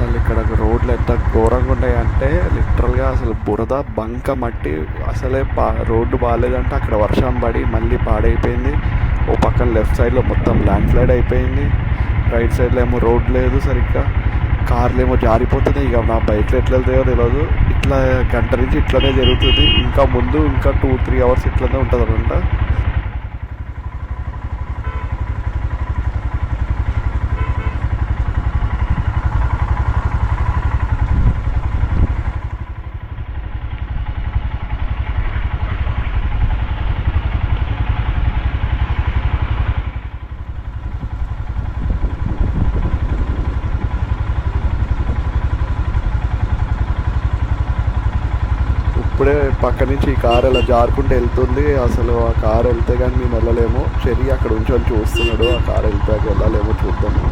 అసలు ఇక్కడ రోడ్లు ఎంత ఘోరంగా ఉన్నాయంటే లిటరల్గా అసలు బురద బంక మట్టి అసలే రోడ్డు బాగాలేదంటే అక్కడ వర్షం పడి మళ్ళీ పాడైపోయింది. ఓ పక్కన లెఫ్ట్ సైడ్లో మొత్తం ల్యాండ్ స్లైడ్ అయిపోయింది, రైట్ సైడ్లో ఏమో రోడ్ లేదు సరిగ్గా, కార్లు ఏమో జారిపోతున్నాయి. ఇక నా బైక్లో ఎట్లా వెళ్తాయో తెలియదు. ఇట్లా గంట నుంచి ఇట్లనే జరుగుతుంది. ఇంకా ముందు ఇంకా 2-3 అవర్స్ ఇట్లనే ఉంటుంది అనమాట. ఇప్పుడే పక్క నుంచి ఈ కారు అలా జారుకుంటూ వెళ్తుంది. అసలు ఆ కారు వెళ్తే కానీ మేము వెళ్ళలేము. చెరి అక్కడ ఉంచొని చూస్తున్నాడు, ఆ కారు వెళ్తే వెళ్ళాలేమో చూద్దాము.